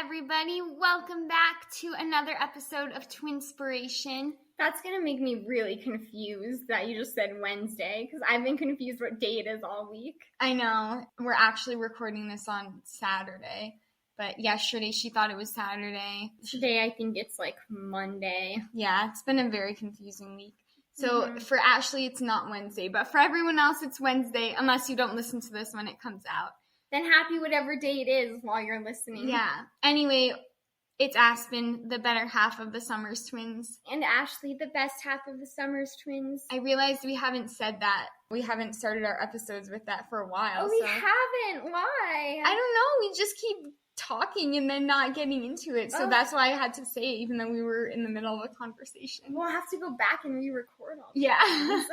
everybody. Welcome back to another episode of Twinspiration. That's going to make me really confused that you just said Wednesday, because I've been confused what day it is all week. I know. We're actually recording this on Saturday, but yesterday she thought it was Saturday. Today I think it's like Monday. Yeah, it's been a very confusing week. So for Ashley, it's not Wednesday, but for everyone else, it's Wednesday, unless you don't listen to this when it comes out. Then happy whatever day it is while you're listening. Yeah. Anyway, it's Aspen, the better half of the Summers twins. And Ashley, the best half of the Summers twins. I realized we haven't said that. We haven't started our episodes with that for a while. Oh, we haven't. Why? I don't know. We just keep talking and then not getting into it. So that's why I had to say it, even though we were in the middle of a conversation. We'll have to go back and re-record all this. Yeah.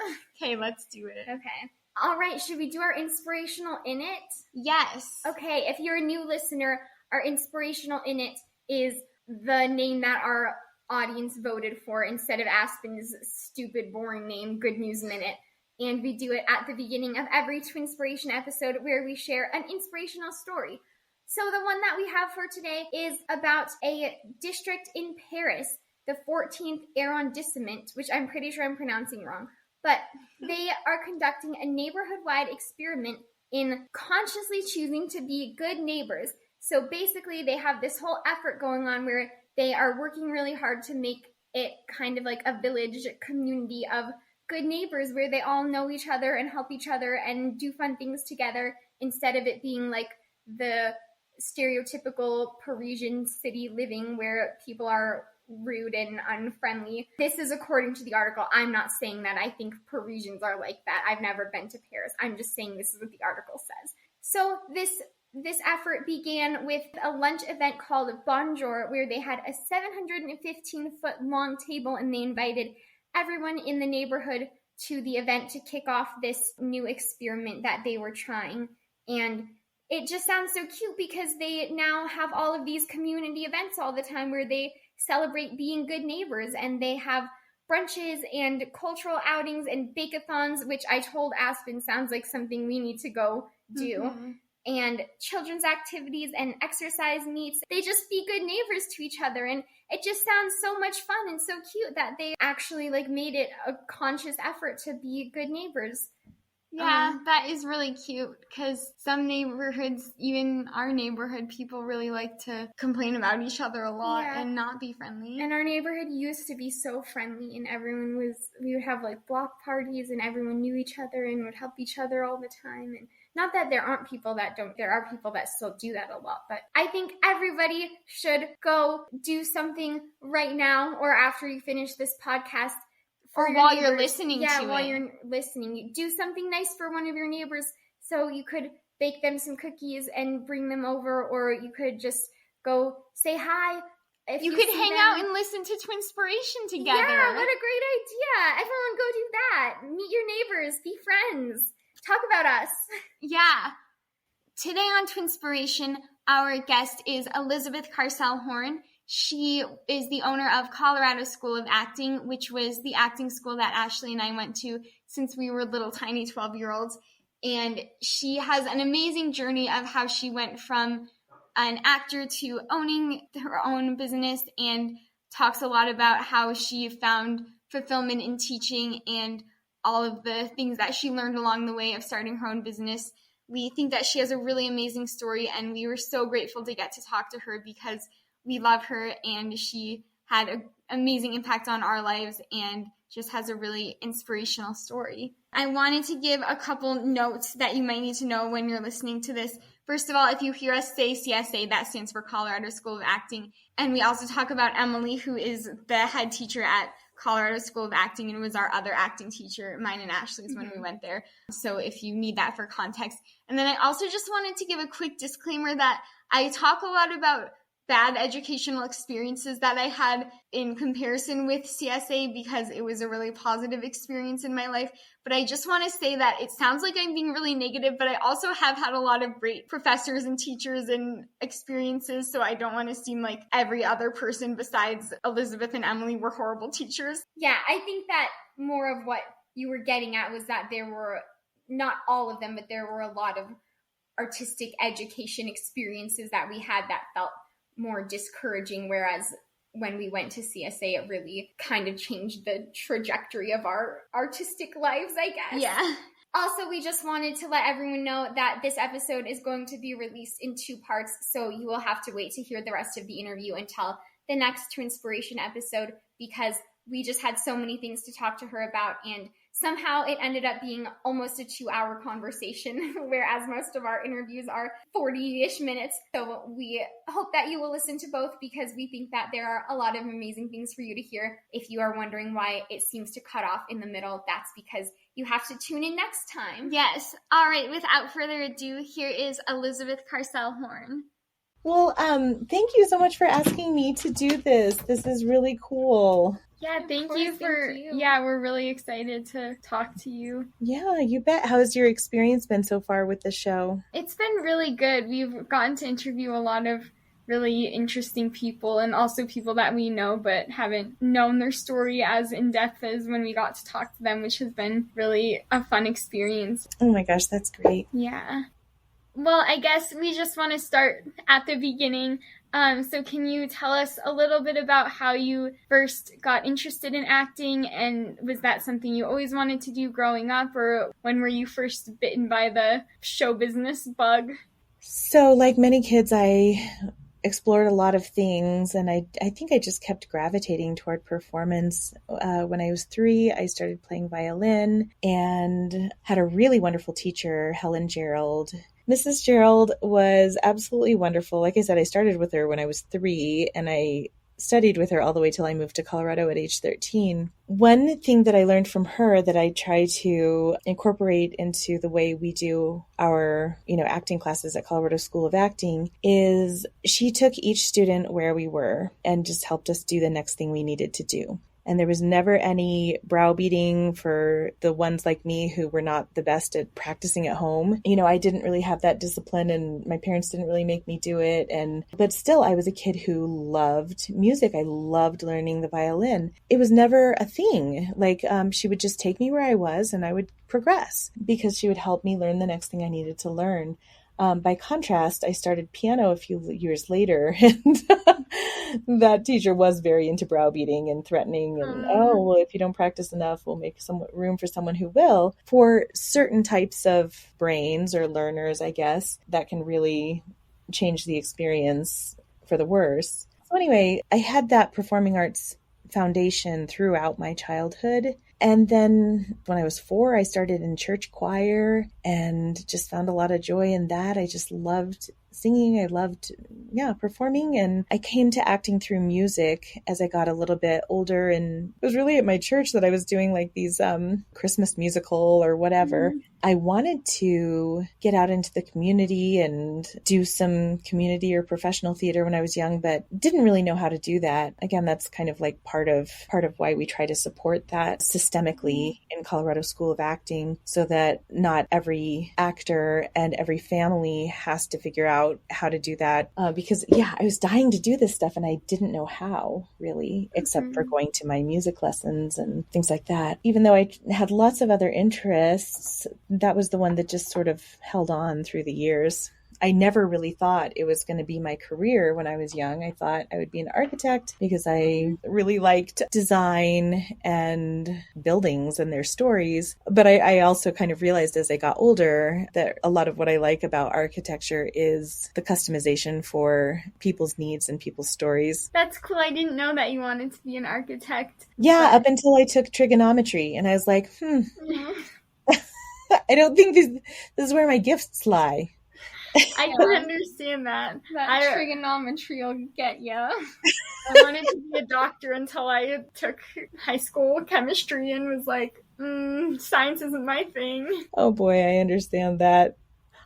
Okay, let's do it. Okay. All right, should we do our inspirational in it? Yes. Okay, if you're a new listener, our inspirational in it is the name that our audience voted for instead of Aspen's stupid, boring name, Good News Minute. And we do it at the beginning of every Twinspiration episode where we share an inspirational story. So the one that we have for today is about a district in Paris, the 14th arrondissement, which I'm pretty sure I'm pronouncing wrong. But they are conducting a neighborhood-wide experiment in consciously choosing to be good neighbors. So basically, they have this whole effort going on where they are working really hard to make it kind of like a village community of good neighbors where they all know each other and help each other and do fun things together instead of it being like the stereotypical Parisian city living where people are rude and unfriendly. This is according to the article. I'm not saying that I think Parisians are like that. I've never been to Paris. I'm just saying this is what the article says. So this effort began with a lunch event called Bonjour, where they had a 715-foot long table and they invited everyone in the neighborhood to the event to kick off this new experiment that they were trying. And it just sounds so cute because they now have all of these community events all the time where they celebrate being good neighbors, and they have brunches and cultural outings and bake-a-thons, which I told Aspen sounds like something we need to go do, and children's activities and exercise meets. They just be good neighbors to each other, and it just sounds so much fun and so cute that they actually made it a conscious effort to be good neighbors. Yeah, that is really cute because some neighborhoods, even our neighborhood, people really like to complain about each other a lot and not be friendly. And our neighborhood used to be so friendly and we would have block parties and everyone knew each other and would help each other all the time. And not that there aren't people that don't, there are people that still do that a lot. But I think everybody should go do something right now or after you finish this podcast. Or while you're listening to it. Yeah, while you're listening. Do something nice for one of your neighbors. So you could bake them some cookies and bring them over, or you could just go say hi. You could hang out and listen to Twinspiration together. Yeah, what a great idea. Everyone go do that. Meet your neighbors. Be friends. Talk about us. Yeah. Today on Twinspiration, our guest is Elizabeth Karsell Horne. She is the owner of Colorado School of Acting, which was the acting school that Ashley and I went to since we were little tiny 12-year-olds. And she has an amazing journey of how she went from an actor to owning her own business, and talks a lot about how she found fulfillment in teaching and all of the things that she learned along the way of starting her own business. We think that she has a really amazing story, and we were so grateful to get to talk to her because we love her, and she had an amazing impact on our lives and just has a really inspirational story. I wanted to give a couple notes that you might need to know when you're listening to this. First of all, if you hear us say CSA, that stands for Colorado School of Acting. And we also talk about Emily, who is the head teacher at Colorado School of Acting and was our other acting teacher, mine and Ashley's, when we went there. So if you need that for context. And then I also just wanted to give a quick disclaimer that I talk a lot about bad educational experiences that I had in comparison with CSA because it was a really positive experience in my life. But I just want to say that it sounds like I'm being really negative, but I also have had a lot of great professors and teachers and experiences, so I don't want to seem like every other person besides Elizabeth and Emily were horrible teachers. Yeah, I think that more of what you were getting at was that there were, not all of them, but there were a lot of artistic education experiences that we had that felt more discouraging, whereas when we went to CSA, it really kind of changed the trajectory of our artistic lives, I guess. Yeah. Also, we just wanted to let everyone know that this episode is going to be released in 2 parts, so you will have to wait to hear the rest of the interview until the next Twinspiration episode, because we just had so many things to talk to her about, and somehow it ended up being almost a 2-hour conversation, whereas most of our interviews are 40-ish minutes. So we hope that you will listen to both, because we think that there are a lot of amazing things for you to hear. If you are wondering why it seems to cut off in the middle, that's because you have to tune in next time. Yes. All right. Without further ado, here is Elizabeth Karsell Horne. Well, thank you so much for asking me to do this. This is really cool. Yeah, thank you. Yeah, we're really excited to talk to you. Yeah, you bet. How's your experience been so far with the show? It's been really good. We've gotten to interview a lot of really interesting people, and also people that we know but haven't known their story as in-depth as when we got to talk to them, which has been really a fun experience. Oh my gosh, that's great. Yeah. Well, I guess we just want to start at the beginning. So can you tell us a little bit about how you first got interested in acting, and was that something you always wanted to do growing up, or when were you first bitten by the show business bug? So like many kids, I explored a lot of things, and I think I just kept gravitating toward performance. When I was 3, I started playing violin and had a really wonderful teacher, Helen Gerald. Mrs. Gerald was absolutely wonderful. Like I said, I started with her when I was 3, and I studied with her all the way till I moved to Colorado at age 13. One thing that I learned from her that I try to incorporate into the way we do our, acting classes at Colorado School of Acting is she took each student where we were and just helped us do the next thing we needed to do. And there was never any browbeating for the ones like me who were not the best at practicing at home. I didn't really have that discipline, and my parents didn't really make me do it. But still, I was a kid who loved music. I loved learning the violin. It was never a thing. She would just take me where I was, and I would progress because she would help me learn the next thing I needed to learn. By contrast, I started piano a few years later, and that teacher was very into browbeating and threatening and, if you don't practice enough, we'll make some room for someone who will. For certain types of brains or learners, I guess, that can really change the experience for the worse. So anyway, I had that performing arts foundation throughout my childhood. And then when I was 4, I started in church choir and just found a lot of joy in that. I just loved singing. I loved, performing. And I came to acting through music as I got a little bit older. And it was really at my church that I was doing like these Christmas musical or whatever. Mm-hmm. I wanted to get out into the community and do some community or professional theater when I was young, but didn't really know how to do that. Again, that's kind of like part of why we try to support that systemically in Colorado School of Acting, so that not every actor and every family has to figure out how to do that. Because I was dying to do this stuff and I didn't know how really, except for going to my music lessons and things like that. Even though I had lots of other interests, that was the one that just sort of held on through the years. I never really thought it was going to be my career when I was young. I thought I would be an architect because I really liked design and buildings and their stories. But I also kind of realized as I got older that a lot of what I like about architecture is the customization for people's needs and people's stories. That's cool. I didn't know that you wanted to be an architect. Yeah, up until I took trigonometry and I was like, I don't think this is where my gifts lie. I can understand that. Trigonometry will get you. I wanted to be a doctor until I took high school chemistry and was like, science isn't my thing. Oh boy, I understand that.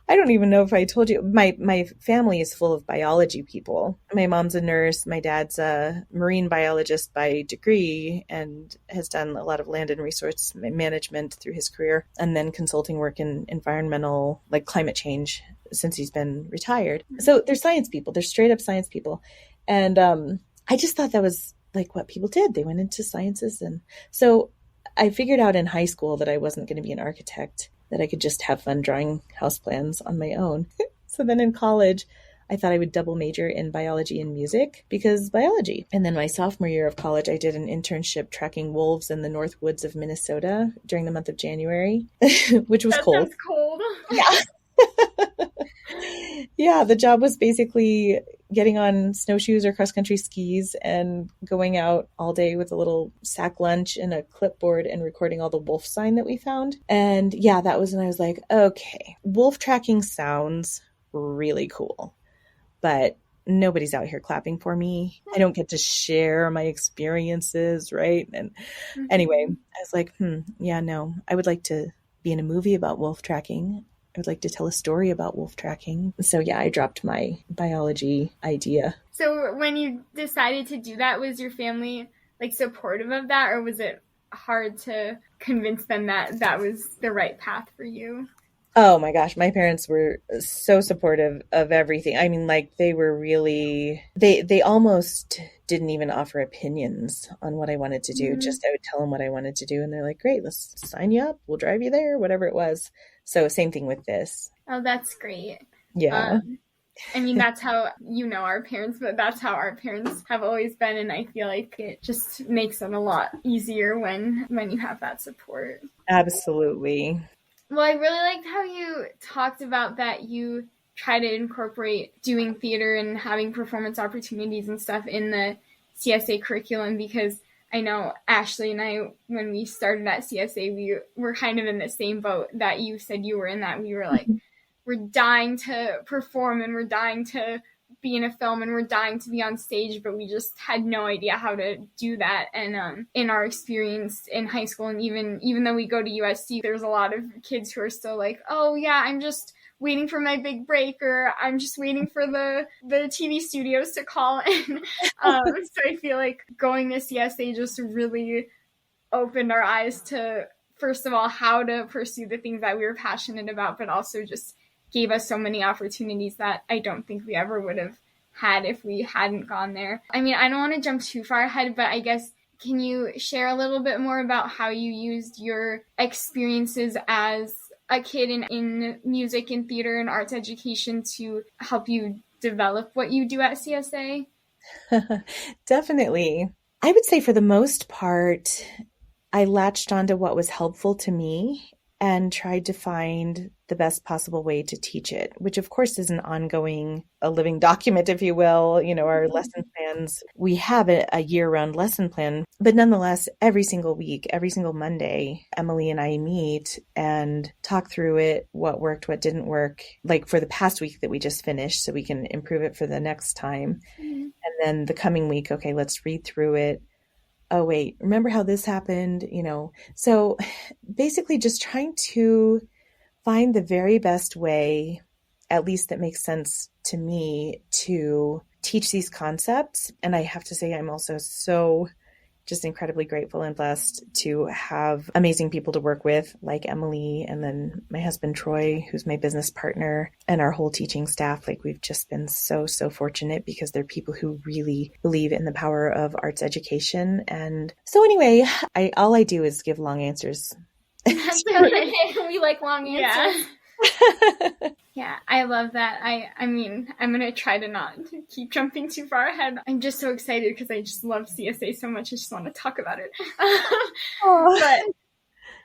I don't even know if I told you, my family is full of biology people. My mom's a nurse. My dad's a marine biologist by degree and has done a lot of land and resource management through his career, and then consulting work in environmental, like climate change, since he's been retired. So they're science people. They're straight up science people. And I just thought that was like what people did. They went into sciences. And so I figured out in high school that I wasn't going to be an architect, that I could just have fun drawing house plans on my own. So then in college, I thought I would double major in biology and music because biology. And then my sophomore year of college, I did an internship tracking wolves in the North Woods of Minnesota during the month of January, which was cold. That sounds cold. Yeah. Yeah, the job was basically getting on snowshoes or cross-country skis and going out all day with a little sack lunch and a clipboard and recording all the wolf sign that we found. And yeah, that was when I was like, okay, wolf tracking sounds really cool, but nobody's out here clapping for me. I don't get to share my experiences, right? And anyway, I was like, yeah, no, I would like to be in a movie about wolf tracking. I would like to tell a story about wolf tracking. So yeah, I dropped my biology idea. So when you decided to do that, was your family like supportive of that, or was it hard to convince them that that was the right path for you? Oh my gosh, my parents were so supportive of everything. I mean, like they were really, they almost didn't even offer opinions on what I wanted to do. Just I would tell them what I wanted to do and they're like, great, let's sign you up. We'll drive you there, whatever it was. So same thing with this. Oh, that's great. Yeah. I mean, that's how, our parents, but that's how our parents have always been. And I feel like it just makes it a lot easier when you have that support. Absolutely. Well, I really liked how you talked about that you try to incorporate doing theater and having performance opportunities and stuff in the CSA curriculum, because I know Ashley and I, when we started at CSA, we were kind of in the same boat that you said you were in, that we were like, we're dying to perform and we're dying to be in a film and we're dying to be on stage, but we just had no idea how to do that. And in our experience in high school, and even though we go to USC, there's a lot of kids who are still like, oh yeah, I'm just waiting for my big break, or I'm just waiting for the TV studios to call in. So I feel like going to CSA just really opened our eyes to, first of all, how to pursue the things that we were passionate about, but also just gave us so many opportunities that I don't think we ever would have had if we hadn't gone there. I mean, I don't want to jump too far ahead, but I guess, can you share a little bit more about how you used your experiences as a kid in music and theater and arts education to help you develop what you do at CSA? Definitely. I would say for the most part, I latched onto what was helpful to me and tried to find the best possible way to teach it, which of course is an ongoing, a living document, if you will. Our lesson plans, we have a year-round lesson plan, but nonetheless, every single week, every single Monday, Emily and I meet and talk through it, what worked, what didn't work, like for the past week that we just finished, so we can improve it for the next time. And then the coming week, okay, let's read through it. Oh, wait, remember how this happened? So basically just trying to find the very best way, at least that makes sense to me, to teach these concepts. And I have to say, I'm also so just incredibly grateful and blessed to have amazing people to work with, like Emily, and then my husband, Troy, who's my business partner, and our whole teaching staff. Like, we've just been so, so fortunate because they're people who really believe in the power of arts education. And so anyway, all I do is give long answers. We like long answers. Yeah, I love that. I mean, I'm going to try to not keep jumping too far ahead. I'm just so excited because I just love CSA so much. I just want to talk about it. But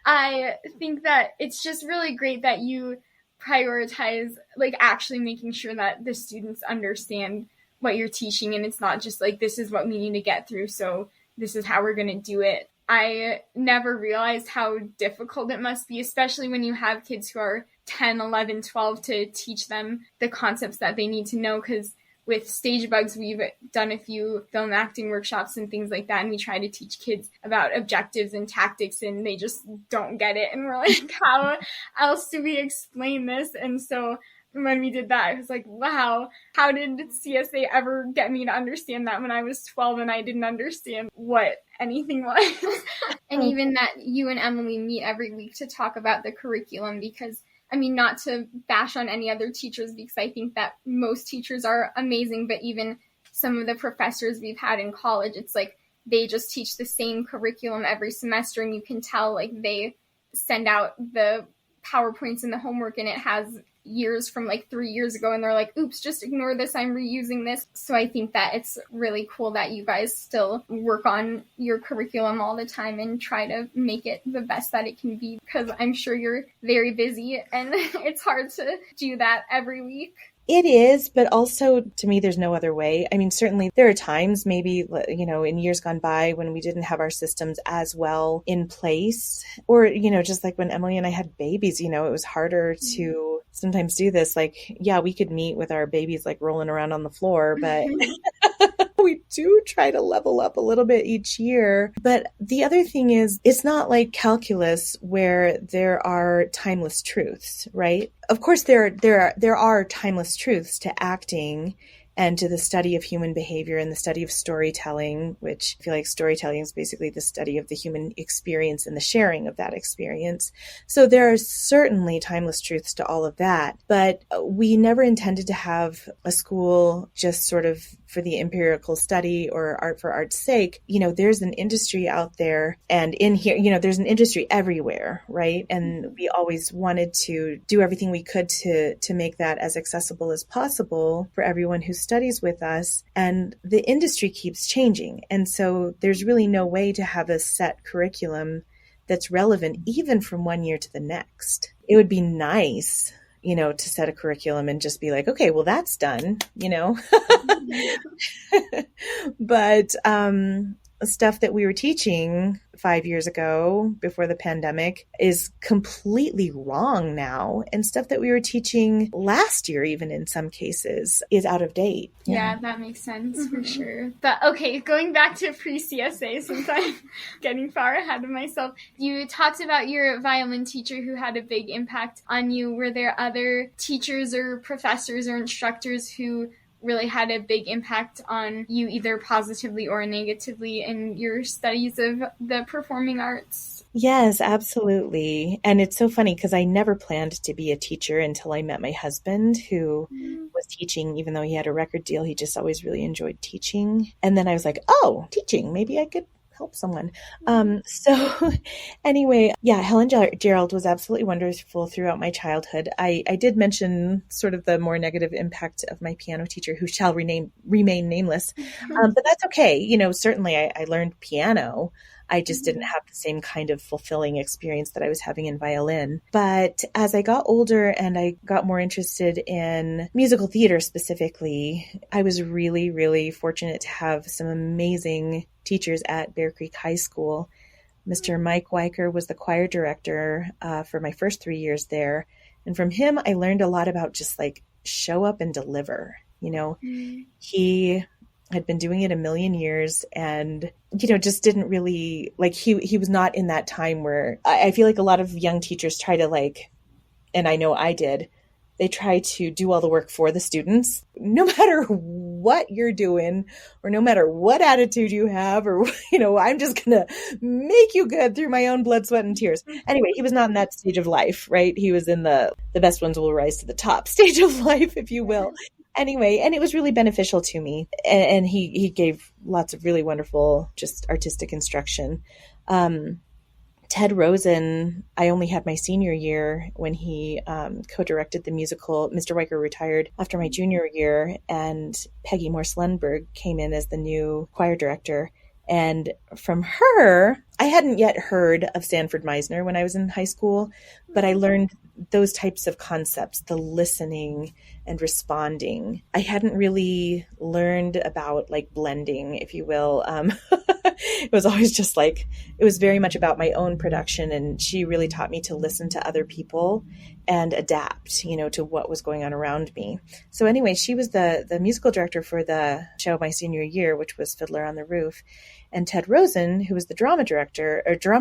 I think that it's just really great that you prioritize, like, actually making sure that the students understand what you're teaching. And it's not just like, this is what we need to get through, so this is how we're going to do it. I never realized how difficult it must be, especially when you have kids who are 10, 11, 12, to teach them the concepts that they need to know. Because with Stage Bugs, we've done a few film acting workshops and things like that, and we try to teach kids about objectives and tactics, and they just don't get it. And we're like, how else do we explain this? And so when we did that, I was like, wow, how did CSA ever get me to understand that when I was 12 and I didn't understand what anything was? And even that you and Emily meet every week to talk about the curriculum, because, I mean, not to bash on any other teachers, because I think that most teachers are amazing, but even some of the professors we've had in college, it's like they just teach the same curriculum every semester, and you can tell, like, they send out the PowerPoints in the homework and it has years from like 3 years ago and they're like, oops, just ignore this, I'm reusing this. So I think that it's really cool that you guys still work on your curriculum all the time and try to make it the best that it can be, because I'm sure you're very busy and it's hard to do that every week. It is, but also to me, there's no other way. I mean, certainly there are times maybe, in years gone by when we didn't have our systems as well in place, or, just like when Emily and I had babies, it was harder to sometimes do this. Like, yeah, we could meet with our babies like rolling around on the floor, but we do try to level up a little bit each year. But the other thing is, it's not like calculus where there are timeless truths, right? Of course, there are timeless truths to acting and to the study of human behavior and the study of storytelling, which I feel like storytelling is basically the study of the human experience and the sharing of that experience. So there are certainly timeless truths to all of that, but we never intended to have a school just sort of for the empirical study or art for art's sake. There's an industry out there, and in here, there's an industry everywhere, right? And we always wanted to do everything we could to make that as accessible as possible for everyone who studies with us. And the industry keeps changing. And so there's really no way to have a set curriculum that's relevant even from one year to the next. It would be nice, to set a curriculum and just be like, okay, well, that's done, But stuff that we were teaching 5 years ago before the pandemic is completely wrong now. And stuff that we were teaching last year, even in some cases, is out of date. Yeah, that makes sense for sure. But okay, going back to pre-CSA, since I'm getting far ahead of myself, you talked about your violin teacher who had a big impact on you. Were there other teachers or professors or instructors who really had a big impact on you, either positively or negatively, in your studies of the performing arts? Yes, absolutely. And it's so funny because I never planned to be a teacher until I met my husband, who was teaching. Even though he had a record deal, he just always really enjoyed teaching. And then I was like, oh, teaching, maybe I could help someone. So anyway, yeah, Helen Gerald was absolutely wonderful throughout my childhood. I did mention sort of the more negative impact of my piano teacher, who shall remain nameless. But that's okay. Certainly I learned piano. I just didn't have the same kind of fulfilling experience that I was having in violin. But as I got older and I got more interested in musical theater specifically, I was really, really fortunate to have some amazing teachers at Bear Creek High School. Mr. Mike Weicker was the choir director for my first 3 years there. And from him, I learned a lot about just like show up and deliver. He had been doing it a million years and, just didn't really like, he was not in that time where I feel like a lot of young teachers try to and I know I did, they try to do all the work for the students, no matter what you're doing or no matter what attitude you have, or, I'm just going to make you good through my own blood, sweat, and tears. Anyway, he was not in that stage of life, right? He was in the best ones will rise to the top stage of life, if you will. Anyway, and it was really beneficial to me. And he gave lots of really wonderful, just artistic instruction. Ted Rosen, I only had my senior year when he co-directed the musical. Mr. Weicker retired after my junior year, and Peggy Morse-Lundberg came in as the new choir director. And from her, I hadn't yet heard of Sanford Meisner when I was in high school, but I learned those types of concepts, the listening and responding. I hadn't really learned about blending, if you will. It was always just it was very much about my own production. And she really taught me to listen to other people and adapt, to what was going on around me. So anyway, she was the musical director for the show my senior year, which was Fiddler on the Roof. And Ted Rosen, who was the drama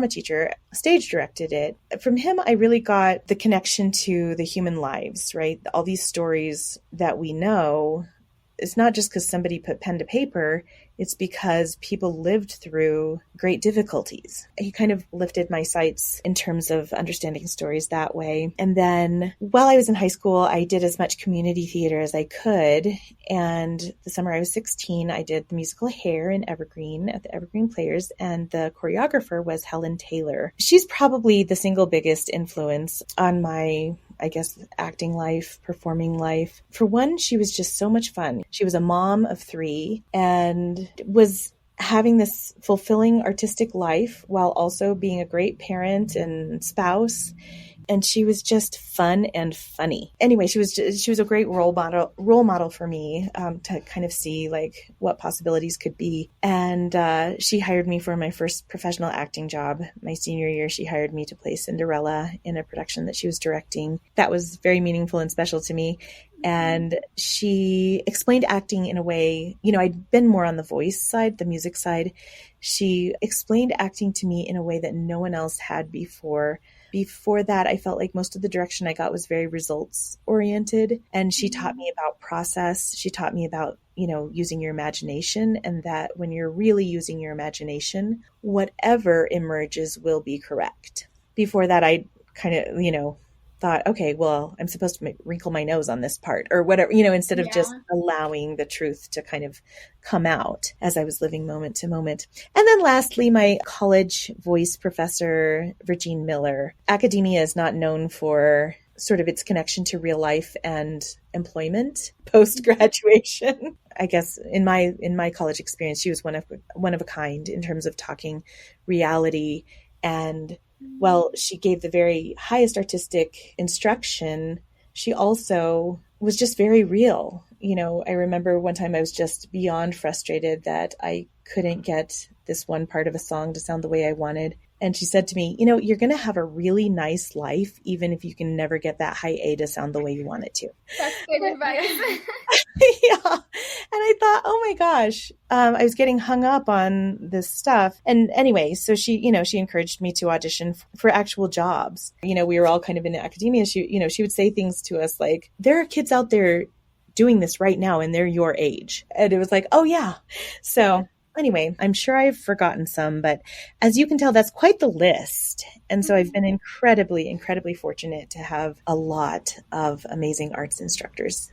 teacher, stage directed it. From him, I really got the connection to the human lives, right? All these stories that we know, it's not just because somebody put pen to paper. it's because people lived through great difficulties. He kind of lifted my sights in terms of understanding stories that way. And then while I was in high school, I did as much community theater as I could. And the summer I was 16, I did the musical Hair in Evergreen at the Evergreen Players, and the choreographer was Helen Taylor. She's probably the single biggest influence on my, I guess, acting life, performing life. For one, she was just so much fun. She was a mom of 3 and was having this fulfilling artistic life while also being a great parent and spouse. And she was just fun and funny. Anyway, she was a great role model for me, to kind of see like what possibilities could be. And she hired me for my first professional acting job. My senior year, she hired me to play Cinderella in a production that she was directing. That was very meaningful and special to me. And she explained acting in a way, I'd been more on the voice side, the music side. She explained acting to me in a way that no one else had before. Before that, I felt like most of the direction I got was very results oriented. And she taught me about process. She taught me about, using your imagination, and that when you're really using your imagination, whatever emerges will be correct. Before that, I kind of, thought, okay, well, I'm supposed to wrinkle my nose on this part or whatever, instead of just allowing the truth to kind of come out as I was living moment to moment. And then lastly, my college voice professor, Virginie Miller. Academia is not known for sort of its connection to real life and employment post-graduation. I guess in my college experience, she was one of a kind in terms of talking reality. And while she gave the very highest artistic instruction, she also was just very real. I remember one time I was just beyond frustrated that I couldn't get this one part of a song to sound the way I wanted. And she said to me, you're going to have a really nice life, even if you can never get that high A to sound the way you want it to. That's good advice. Yeah. And I thought, oh my gosh, I was getting hung up on this stuff. And anyway, so she encouraged me to audition for actual jobs. We were all kind of in academia. She would say things to us like, there are kids out there doing this right now and they're your age. And it was like, oh yeah. So anyway, I'm sure I've forgotten some, but as you can tell, that's quite the list. And so I've been incredibly, incredibly fortunate to have a lot of amazing arts instructors.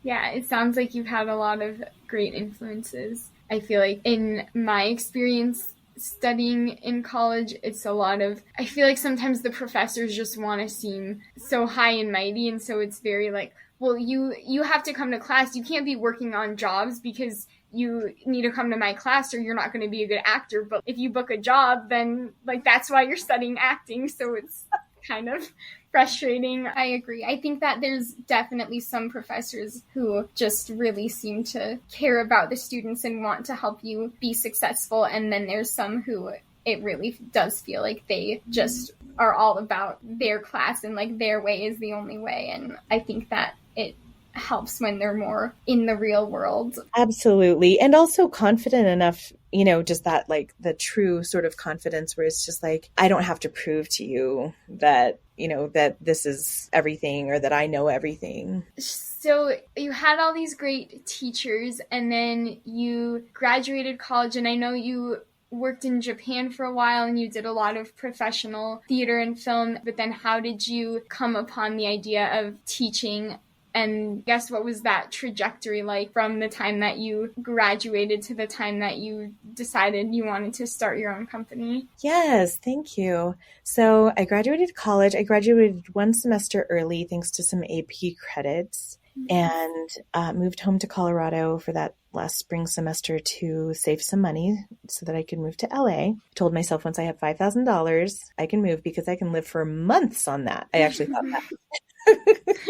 Yeah, it sounds like you've had a lot of great influences. I feel like in my experience studying in college, I feel like sometimes the professors just want to seem so high and mighty. And so it's very like, well, you have to come to class. You can't be working on jobs because you need to come to my class or you're not going to be a good actor. But if you book a job, then like that's why you're studying acting. So it's kind of frustrating. I agree. I think that there's definitely some professors who just really seem to care about the students and want to help you be successful. And then there's some who it really does feel like they just are all about their class and like their way is the only way. And I think that it helps when they're more in the real world. Absolutely. And also confident enough, just that like the true sort of confidence where it's just like, I don't have to prove to you that, that this is everything or that I know everything. So you had all these great teachers and then you graduated college, and I know you worked in Japan for a while and you did a lot of professional theater and film, but then how did you come upon the idea of teaching? And guess what was that trajectory like from the time that you graduated to the time that you decided you wanted to start your own company? Yes, thank you. So I graduated college. I graduated one semester early thanks to some AP credits, and moved home to Colorado for that last spring semester to save some money so that I could move to LA. Told myself once I have $5,000, I can move because I can live for months on that. I actually thought that.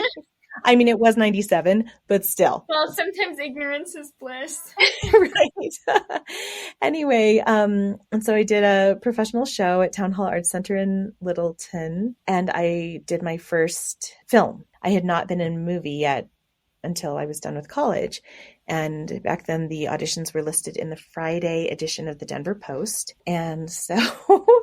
I mean, it was 97, but still. Well, sometimes ignorance is bliss. Right. Anyway, and so I did a professional show at Town Hall Arts Center in Littleton, and I did my first film. I had not been in a movie yet until I was done with college. And back then the auditions were listed in the Friday edition of the Denver Post. And so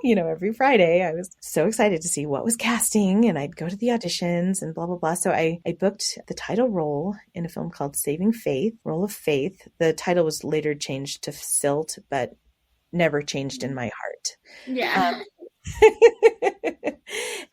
every Friday I was so excited to see what was casting, and I'd go to the auditions and blah, blah, blah. So I booked the title role in a film called Saving Faith, Role of Faith. The title was later changed to Silt, but never changed in my heart. Yeah.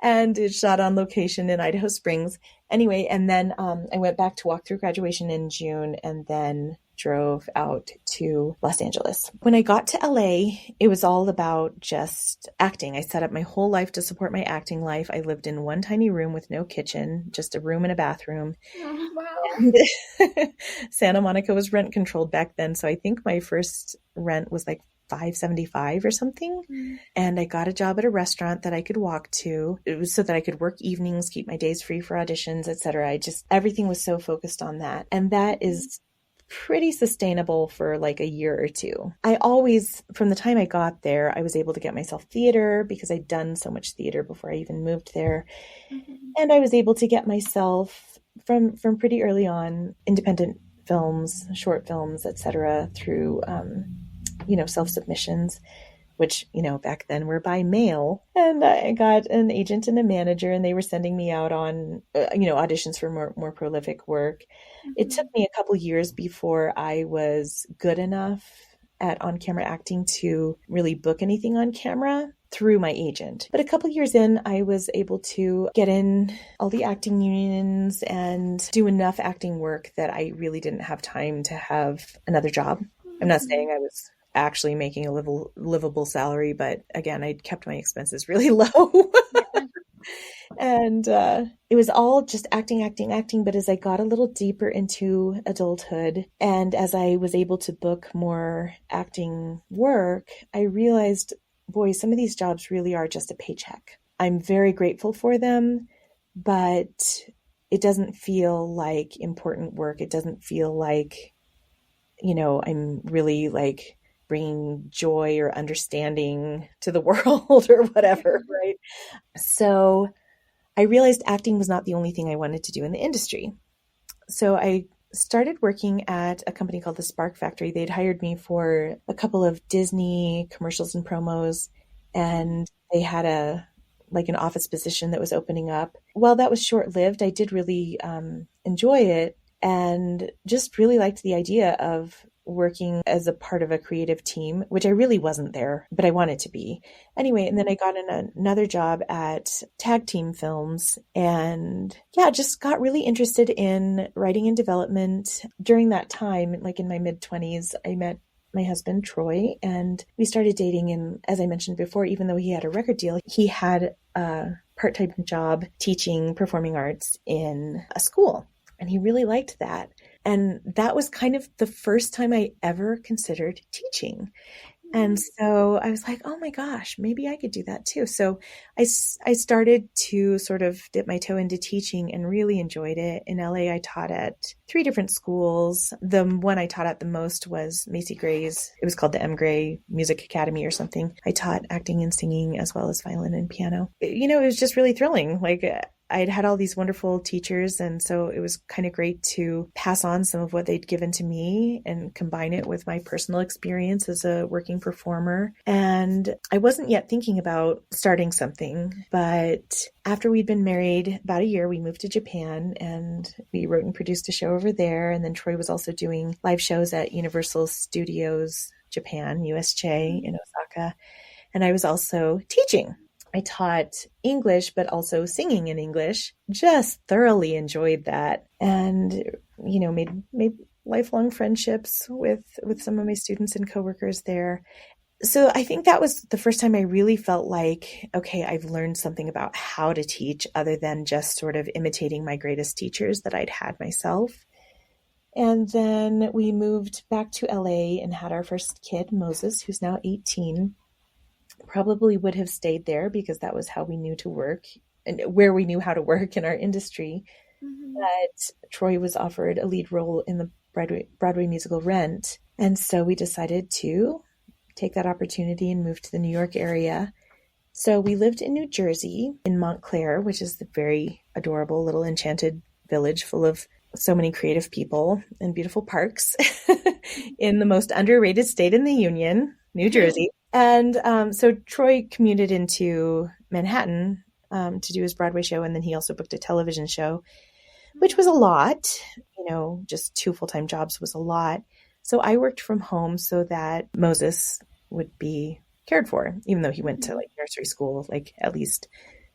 And it shot on location in Idaho Springs. Anyway, and then I went back to walk through graduation in June and then drove out to Los Angeles. When I got to LA, it was all about just acting. I set up my whole life to support my acting life. I lived in one tiny room with no kitchen, just a room and a bathroom. Oh, wow. And Santa Monica was rent controlled back then. So I think my first rent was like $575 or something. And I got a job at a restaurant that I could walk to. It was so that I could work evenings, keep my days free for auditions, etc. Everything was so focused on that. And that is pretty sustainable for like a year or two. I always, from the time I got there, I was able to get myself theater because I'd done so much theater before I even moved there. And I was able to get myself from pretty early on independent films, short films, etc. through self-submissions, which, back then were by mail. And I got an agent and a manager, and they were sending me out on, auditions for more prolific work. It took me a couple years before I was good enough at on-camera acting to really book anything on camera through my agent. But a couple years in, I was able to get in all the acting unions and do enough acting work that I really didn't have time to have another job. I'm not saying I was actually making a livable salary, but again, I'd kept my expenses really low. And it was all just acting. But as I got a little deeper into adulthood, and as I was able to book more acting work, I realized, boy, some of these jobs really are just a paycheck. I'm very grateful for them, but it doesn't feel like important work. It doesn't feel like, I'm really like bringing joy or understanding to the world or whatever, right? So I realized acting was not the only thing I wanted to do in the industry. So I started working at a company called the Spark Factory. They'd hired me for a couple of Disney commercials and promos, and they had an office position that was opening up. While that was short-lived, I did really enjoy it and just really liked the idea of working as a part of a creative team, which I really wasn't there, but I wanted to be. Anyway, and then I got another job at Tag Team Films, and just got really interested in writing and development. During that time, like in my mid-20s, I met my husband, Troy, and we started dating. And as I mentioned before, even though he had a record deal, he had a part-time job teaching performing arts in a school, and he really liked that. And that was kind of the first time I ever considered teaching. And so I was like, oh my gosh, maybe I could do that too. So I started to sort of dip my toe into teaching and really enjoyed it. In LA, I taught at 3 different schools. The one I taught at the most was Macy Gray's. It was called the M. Gray Music Academy or something. I taught acting and singing as well as violin and piano. It was just really thrilling. Like, I'd had all these wonderful teachers, and so it was kind of great to pass on some of what they'd given to me and combine it with my personal experience as a working performer. And I wasn't yet thinking about starting something, but after we'd been married about a year, we moved to Japan and we wrote and produced a show over there. And then Troy was also doing live shows at Universal Studios Japan, USJ in Osaka. And I was also teaching. I taught English, but also singing in English. Just thoroughly enjoyed that, and made lifelong friendships with some of my students and coworkers there. So I think that was the first time I really felt like, okay, I've learned something about how to teach other than just sort of imitating my greatest teachers that I'd had myself. And then we moved back to LA and had our first kid, Moses, who's now 18. Probably would have stayed there because that was how we knew to work and where we knew how to work in our industry. But Troy was offered a lead role in the Broadway musical Rent. And so we decided to take that opportunity and move to the New York area. So we lived in New Jersey, in Montclair, which is the very adorable little enchanted village full of so many creative people and beautiful parks in the most underrated state in the Union, New Jersey. And so Troy commuted into Manhattan to do his Broadway show. And then he also booked a television show, which was a lot. Just 2 full-time jobs was a lot. So I worked from home so that Moses would be cared for, even though he went to like nursery school. Like at least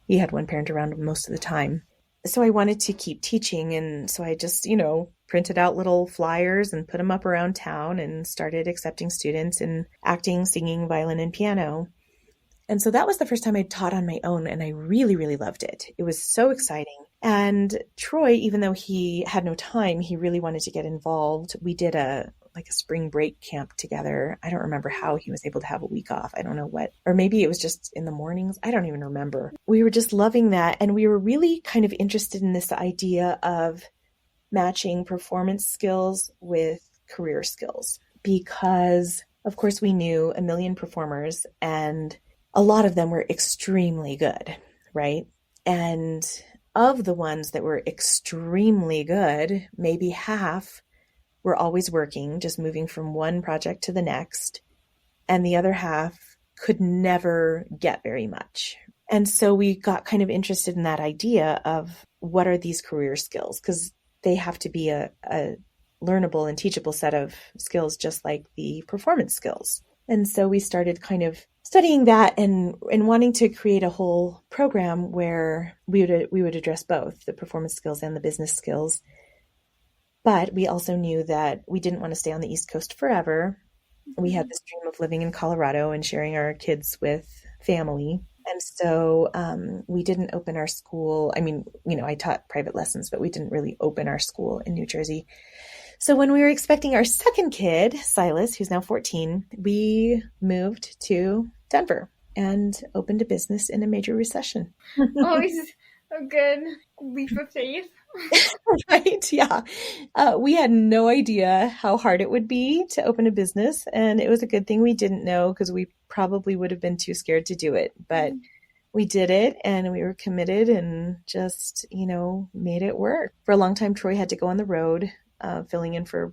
he had one parent around him most of the time. So I wanted to keep teaching. And so I just, printed out little flyers and put them up around town and started accepting students in acting, singing, violin, and piano. And so that was the first time I taught on my own. And I really, really loved it. It was so exciting. And Troy, even though he had no time, he really wanted to get involved. We did a spring break camp together. I don't remember how he was able to have a week off. I don't know what, or maybe it was just in the mornings. I don't even remember. We were just loving that. And we were really kind of interested in this idea of matching performance skills with career skills, because of course we knew a million performers and a lot of them were extremely good, right? And of the ones that were extremely good, maybe half were always working, just moving from one project to the next. And the other half could never get very much. And so we got kind of interested in that idea of what are these career skills? Because they have to be a learnable and teachable set of skills, just like the performance skills. And so we started kind of studying that and wanting to create a whole program where we would address both the performance skills and the business skills. But we also knew that we didn't want to stay on the East Coast forever. We had this dream of living in Colorado and sharing our kids with family. And so we didn't open our school. I mean, I taught private lessons, but we didn't really open our school in New Jersey. So when we were expecting our second kid, Silas, who's now 14, we moved to Denver and opened a business in a major recession. Always a good leap of faith. Right. Yeah. We had no idea how hard it would be to open a business. And it was a good thing we didn't know, because we probably would have been too scared to do it. But we did it and we were committed and just, made it work. For a long time, Troy had to go on the road, filling in for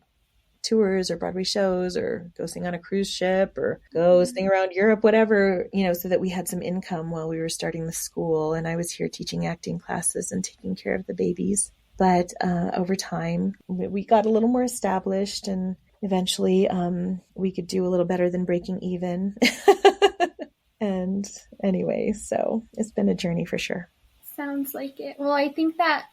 tours or Broadway shows or go sing on a cruise ship or go sing around Europe, whatever, so that we had some income while we were starting the school. And I was here teaching acting classes and taking care of the babies. But over time, we got a little more established, and eventually we could do a little better than breaking even. And anyway, so it's been a journey for sure. Sounds like it. Well, I think that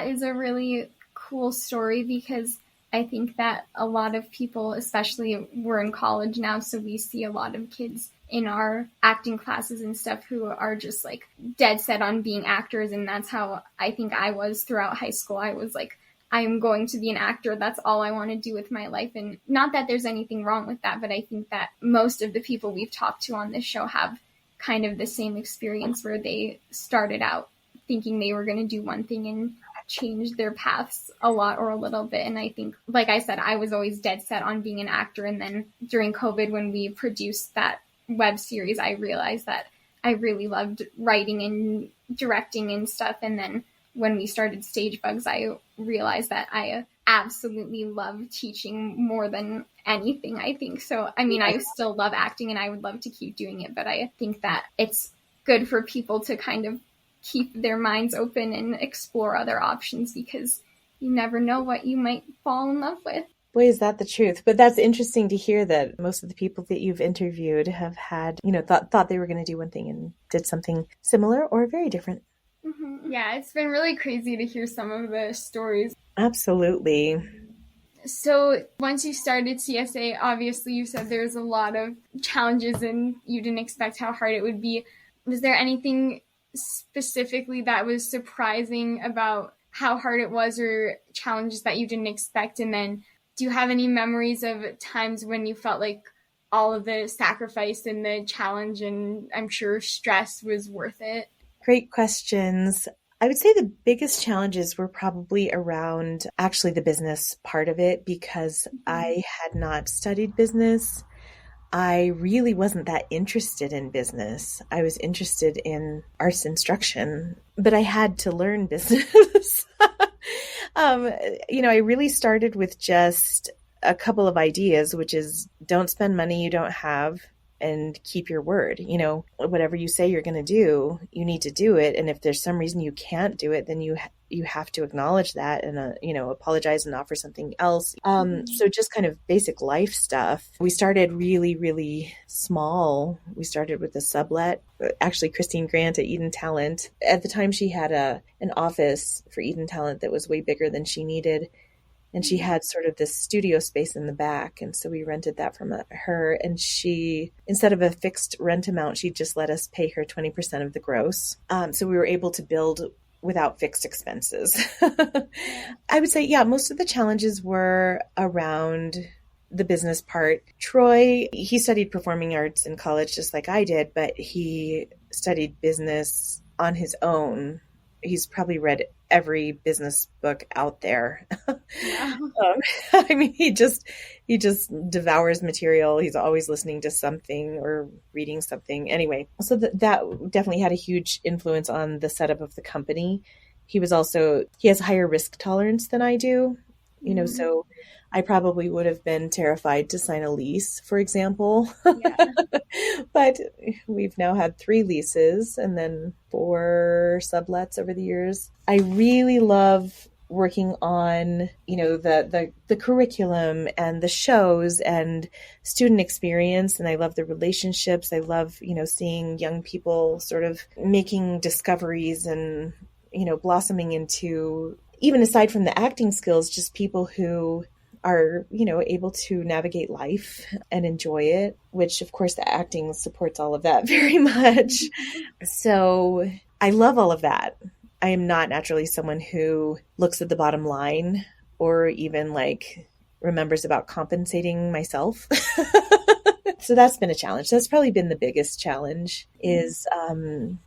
is a really cool story, because I think that a lot of people, especially we're in college now, so we see a lot of kids in our acting classes and stuff who are just like dead set on being actors. And that's how I think I was throughout high school. I was like, I am going to be an actor. That's all I want to do with my life. And not that there's anything wrong with that, but I think that most of the people we've talked to on this show have kind of the same experience, where they started out thinking they were going to do one thing and changed their paths a lot or a little bit. And I think, like I said, I was always dead set on being an actor. And then during COVID, when we produced that web series, I realized that I really loved writing and directing and stuff. And then when we started Stage Bugs, I realized that I absolutely love teaching more than anything, I think. So, I mean, I still love acting and I would love to keep doing it, but I think that it's good for people to kind of keep their minds open and explore other options, because you never know what you might fall in love with. Boy, is that the truth. But that's interesting to hear that most of the people that you've interviewed have had, thought they were going to do one thing and did something similar or very different. Mm-hmm. Yeah, it's been really crazy to hear some of the stories. Absolutely. So once you started CSA, obviously you said there's a lot of challenges and you didn't expect how hard it would be. Was there anything specifically that was surprising about how hard it was, or challenges that you didn't expect? And then do you have any memories of times when you felt like all of the sacrifice and the challenge and I'm sure stress was worth it? Great questions. I would say the biggest challenges were probably around actually the business part of it, because I had not studied business. I really wasn't that interested in business. I was interested in arts instruction, but I had to learn business. I really started with just a couple of ideas, which is don't spend money you don't have and keep your word. You know, whatever you say you're going to do, you need to do it. And if there's some reason you can't do it, then you have to acknowledge that and, apologize and offer something else. So just kind of basic life stuff. We started really, really small. We started with a sublet. Actually, Christine Grant at Eden Talent. At the time, she had an office for Eden Talent that was way bigger than she needed. And she had sort of this studio space in the back. And so we rented that from her. And she, instead of a fixed rent amount, she just let us pay her 20% of the gross. So we were able to build without fixed expenses. I would say, yeah, most of the challenges were around the business part. Troy, he studied performing arts in college just like I did, but he studied business on his own. He's probably read every business book out there. Yeah. I mean, he just devours material. He's always listening to something or reading something. Anyway, so that definitely had a huge influence on the setup of the company. He has higher risk tolerance than I do, so I probably would have been terrified to sign a lease, for example. Yeah. But we've now had 3 leases and then 4 sublets over the years. I really love working on, the curriculum and the shows and student experience. And I love the relationships. I love, seeing young people sort of making discoveries and, blossoming into, even aside from the acting skills, just people who are, able to navigate life and enjoy it, which of course the acting supports all of that very much. So I love all of that. I am not naturally someone who looks at the bottom line or even remembers about compensating myself. So that's been a challenge. That's probably been the biggest challenge is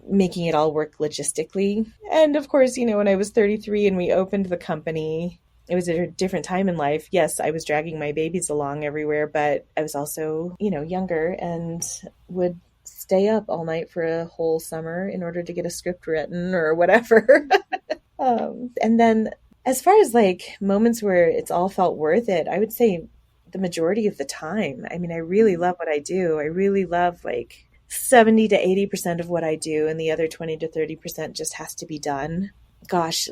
making it all work logistically. And of course, when I was 33 and we opened the company, it was a different time in life. Yes, I was dragging my babies along everywhere, but I was also, younger and would stay up all night for a whole summer in order to get a script written or whatever. And then as far as moments where it's all felt worth it, I would say the majority of the time. I mean, I really love what I do. I really love 70 to 80% of what I do, and the other 20 to 30% just has to be done. Gosh,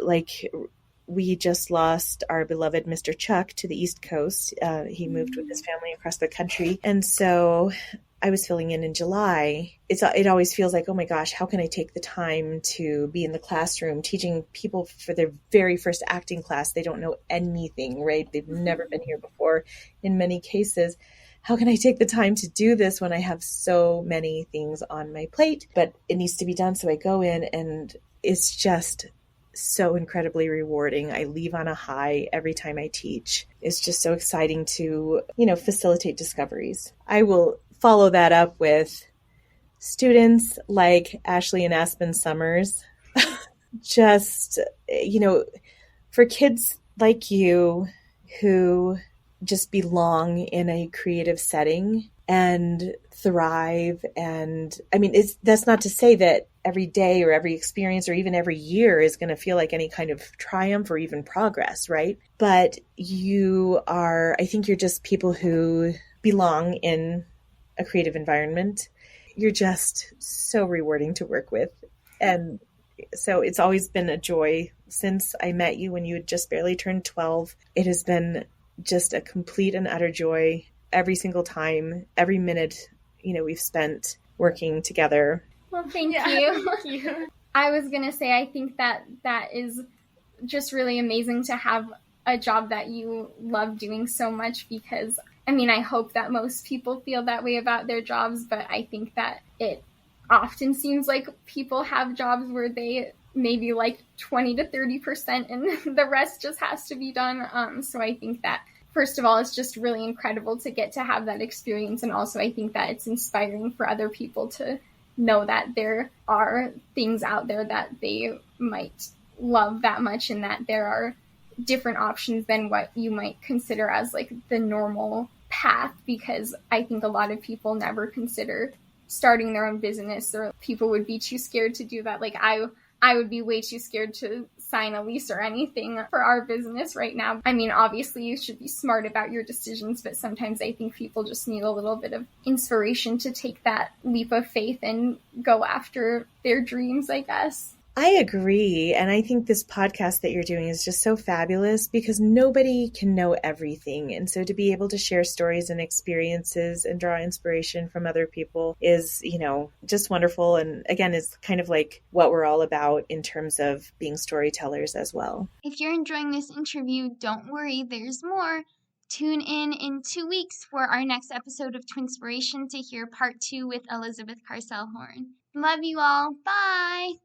we just lost our beloved Mr. Chuck to the East Coast. He moved with his family across the country. And so I was filling in July. It always feels like, oh my gosh, how can I take the time to be in the classroom teaching people for their very first acting class? They don't know anything, right? They've never been here before in many cases. How can I take the time to do this when I have so many things on my plate? But it needs to be done. So I go in and it's just so incredibly rewarding. I leave on a high every time I teach. It's just so exciting to, facilitate discoveries. I will follow that up with students like Ashley and Aspen Summers. Just, for kids like you who just belong in a creative setting and thrive. And I mean, that's not to say that every day or every experience or even every year is going to feel like any kind of triumph or even progress, right? But I think you're just people who belong in a creative environment. You're just so rewarding to work with. And so it's always been a joy since I met you when you had just barely turned 12. It has been just a complete and utter joy every single time, every minute, we've spent working together. Well, thank you. Thank you. I was going to say, I think that is just really amazing to have a job that you love doing so much, because, I hope that most people feel that way about their jobs, but I think that it often seems like people have jobs where they maybe 20 to 30% and the rest just has to be done. So I think that, first of all, it's just really incredible to get to have that experience. And also I think that it's inspiring for other people to know that there are things out there that they might love that much, and that there are different options than what you might consider as the normal path, because I think a lot of people never consider starting their own business, or people would be too scared to do that. I would be way too scared to sign a lease or anything for our business right now. I mean, obviously you should be smart about your decisions, but sometimes I think people just need a little bit of inspiration to take that leap of faith and go after their dreams, I guess. I agree. And I think this podcast that you're doing is just so fabulous because nobody can know everything. And so to be able to share stories and experiences and draw inspiration from other people is, just wonderful. And again, it's kind of like what we're all about in terms of being storytellers as well. If you're enjoying this interview, don't worry, there's more. Tune in 2 weeks for our next episode of Twinspiration to hear part 2 with Elizabeth Karsell Horne. Love you all. Bye!